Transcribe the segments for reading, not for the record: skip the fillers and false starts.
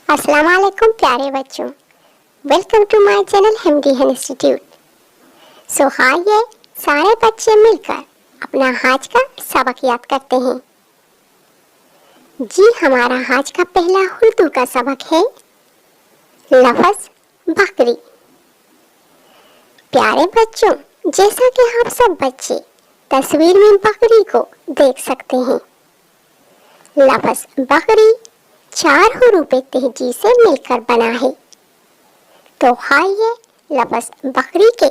अस्सलाम वालेकुम प्यारे बच्चों, welcome to my channel Hindi institute. So आइए सारे बच्चे मिलकर अपना आज का सबक याद करते हैं। जी, हमारा आज का पहला उर्दू का सबक है लफ्ज़ बकरी। प्यारे बच्चों, जैसा कि आप सब बच्चे तस्वीर में बकरी को देख सकते हैं, लफ्ज़ बकरी 4 हरूफ तहजी से मिलकर बना है। तो आइए लफ्ज़ बकरी के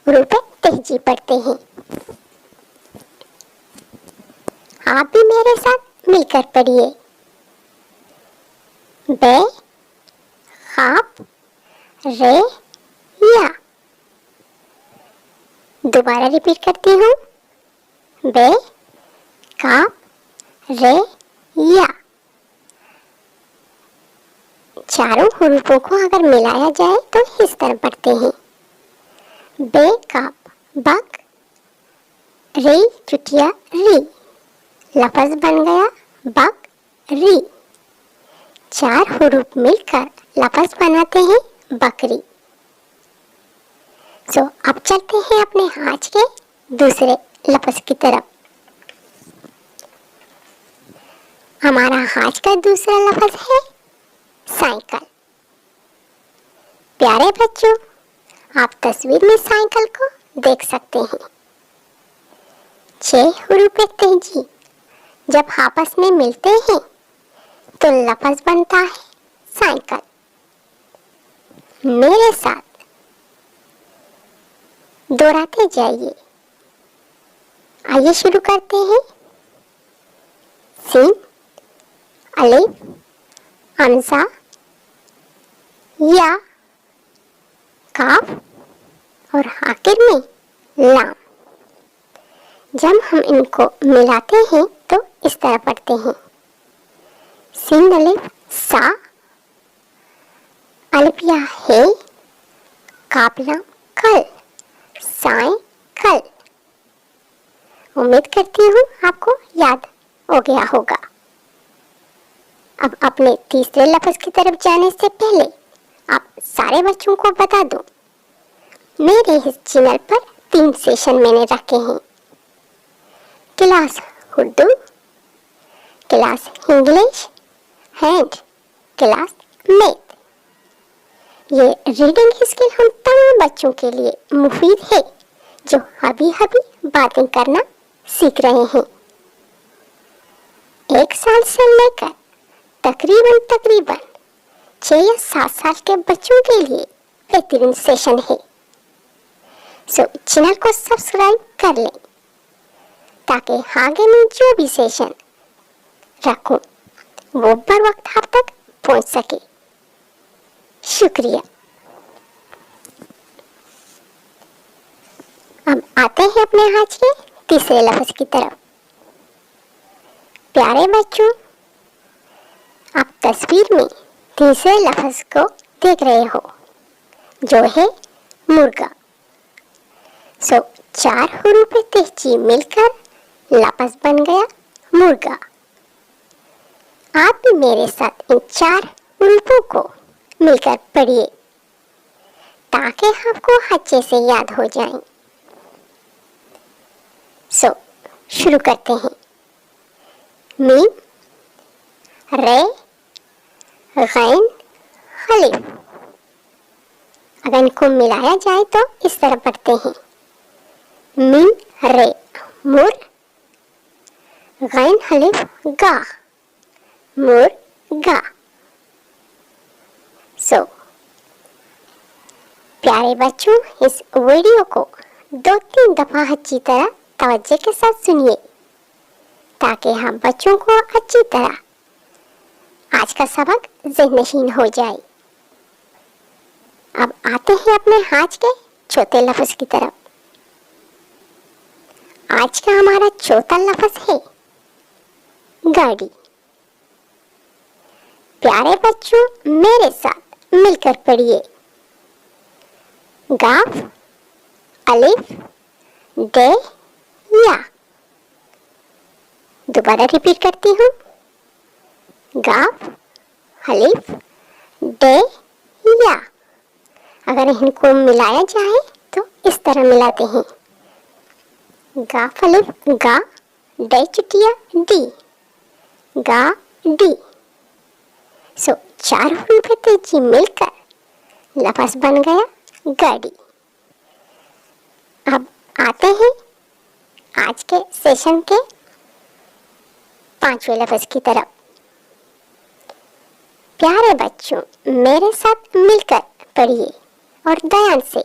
हरूफ तहजी पढ़ते हैं। आप भी मेरे साथ मिलकर पढ़िए। बे, खाप, रे, या। दोबारा रिपीट करती हूँ। बे, काप, रे, या। चारों हरूफों को अगर मिलाया जाए तो इस तरह पढ़ते हैं। बे काप बक, रे चुटिया री, लफ्ज़ बन गया बक री। 4 हरूफ मिलकर लफ्ज़ बनाते हैं बकरी। सो अब चलते हैं अपने आज के दूसरे लफ्ज़ की तरफ। हमारा आज का दूसरा लफ्ज़ है साइकिल। प्यारे बच्चों, आप तस्वीर में साइकिल को देख सकते हैं। 6 हरूफ तहजी जब आपस में मिलते हैं तो लफ्ज़ बनता है साइकिल। मेरे साथ दोहराते जाइए। आइए शुरू करते हैं। सीन, अलिफ, हमज़ा, या, काफ और आखिर में लाम। जब हम इनको मिलाते हैं तो इस तरह पढ़ते हैं। सीन अलिफ सा, अलिफ या है, काफ लाम कल, साए कल। उम्मीद करती हूँ आपको याद हो गया होगा। अब अपने तीसरे लफ्ज़ की तरफ जाने से पहले आप सारे बच्चों को बता दूं, मेरे इस चैनल पर 3 सेशन मैंने रखे हैं। Class Urdu, class English and class math. ये रीडिंग स्किल हम तमाम बच्चों के लिए मुफीद है जो अभी बातें करना सीख रहे हैं। 1 साल से लेकर तकरीबन 6 या 7 साल के बच्चों के लिए बेहतरीन सेशन है। सो चैनल को सब्सक्राइब कर लें ताकि आगे में जो भी सेशन रखूं वो बर वक्त आप तक पहुंच सके। शुक्रिया। अब आते हैं अपने आज के तीसरे लफ्ज़ की तरफ। प्यारे बच्चों, आप तस्वीर में तीसरे लफ्ज़ को देख रहे हो जो है मुर्गा। सो 4 हरूफ तहजी मिलकर लफ्ज़ बन गया मुर्गा। आप भी मेरे साथ इन 4 हरूफों को मिलकर पढ़िए ताकि आपको अच्छे से याद हो जाएं। सो शुरू करते हैं। मीम, रे, गैन, अलिफ। अगर इनको मिलाया जाए तो इस तरह पढ़ते हैं। मीम रे मुर, गैन अलिफ गा, मुर्गा। सो प्यारे बच्चों, इस वीडियो को 2-3 दफा अच्छी तरह तवज्जो के साथ सुनिए ताकि हम बच्चों को अच्छी तरह आज का सबक ज़हननशीन हो जाए। अब आते हैं अपने आज के चौथे लफ्ज़ की तरफ। आज का हमारा चौथा लफ्ज़ है गाड़ी। प्यारे बच्चों, मेरे साथ मिलकर पढ़िए। गाफ, अलिफ, दे, या। दोबारा रिपीट करती हूँ। गाफ, अलिफ, डे या। अगर इनको मिलाया जाए तो इस तरह मिलाते हैं, गा फलिफ गा, डे चुटिया डी, गा डी। सो 4 हरूफ तेजी मिलकर लफ्ज़ बन गया गाड़ी। अब आते हैं आज के सेशन के 5वें लफ्ज़ की तरफ। प्यारे बच्चों, मेरे साथ मिलकर पढ़िए और ध्यान से।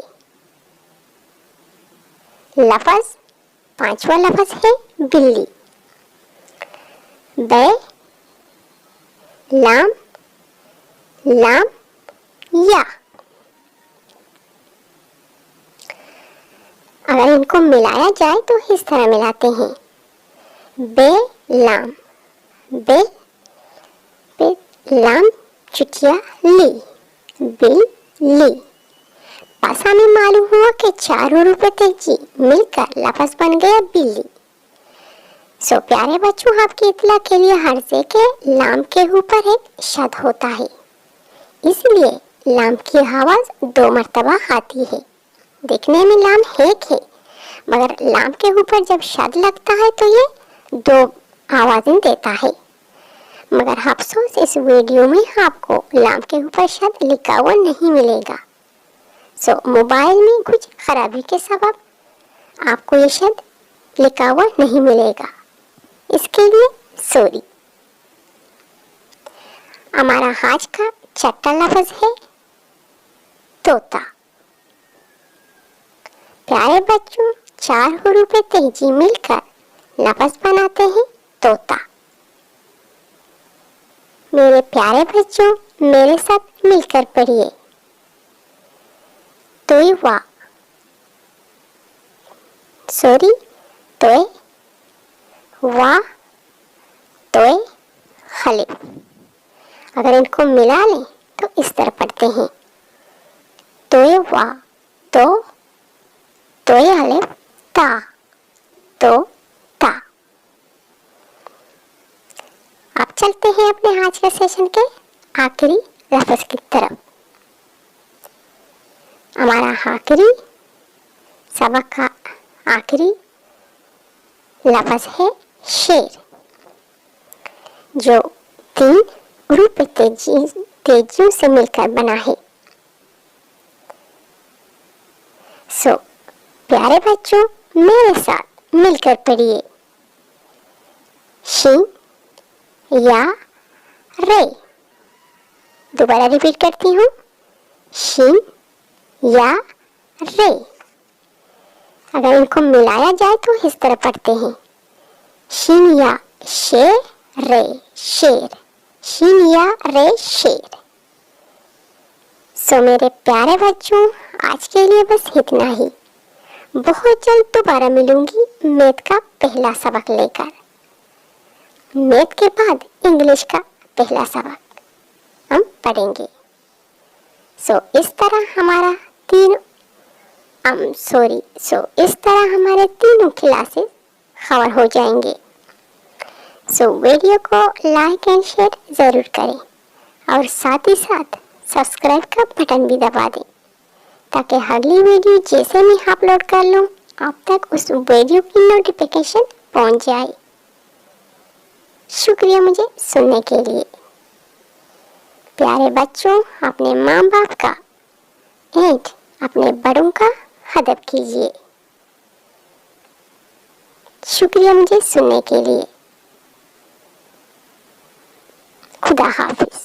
लफ्ज़ 5वां लफ्ज़ है बिल्ली। बे लाम लाम या। अगर इनको मिलाया जाए तो इस तरह मिलाते हैं, बे लाम, बे बे लाम चुटिया ली, बिल ली। पास हमें मालूम हुआ कि 4 हरूफ तेजी मिलकर लफ्ज़ बन गया बिल्ली। सो प्यारे बच्चों, आपकी इत्तला के लिए हर से के लाम के ऊपर एक शद होता है, इसलिए लाम की आवाज़ 2 मरतबा आती है। देखने में लाम एक है, मगर लाम के ऊपर जब शद लगता है तो ये 2 आवाज़ें देता है। मगर अफसोस, इस वीडियो में आपको लाम के ऊपर शद लिखा हुआ नहीं मिलेगा। सो मोबाइल में कुछ खराबी के सबब आपको ये शब्द लिखा हुआ नहीं मिलेगा, इसके लिए सॉरी। हमारा आज का छठा लफ्ज़ है तोता। प्यारे बच्चों, 4 हरूफ तेजी मिलकर लफ्ज़ बनाते हैं तोता। मेरे प्यारे बच्चों, मेरे साथ मिलकर पढ़िए, तोय वा, सॉरी, तोय वा, तोय खलिफ। अगर इनको मिला लें तो इस तरह पढ़ते हैं, तोय वा, तो, तोय अलिफ ता, तो ता। अब चलते हैं अपने आज के सेशन के आखिरी लफ्ज़ की तरफ। हमारा आखिरी सबक का आखिरी लफ्ज़ है शेर, जो 3 हरूफ तेजियों से मिलकर बना है। सो प्यारे बच्चों, मेरे साथ मिलकर पढ़िए, शीन या रे। दोबारा रिपीट करती हूँ, शीन या रे। अगर इनको मिलाया जाए तो इस तरह पढ़ते हैं, शीन या शे रे शेर, शीन या रे शेर। सो मेरे प्यारे बच्चों, आज के लिए बस इतना ही। बहुत जल्द दोबारा मिलूंगी मैथ का पहला सबक लेकर। मैथ के बाद इंग्लिश का पहला सबक हम पढ़ेंगे। सो इस तरह हमारे तीनों क्लासेस कवर हो जाएंगे। सो वीडियो को लाइक एंड शेयर ज़रूर करें और साथ ही साथ सब्सक्राइब का बटन भी दबा दें, ताकि अगली वीडियो जैसे मैं अपलोड कर लूँ आप तक उस वीडियो की नोटिफिकेशन पहुँच जाए। शुक्रिया मुझे सुनने के लिए। प्यारे बच्चों, अपने माँ बाप का एंड अपने बड़ों का अदब कीजिए। शुक्रिया मुझे सुनने के लिए। खुदा हाफिज।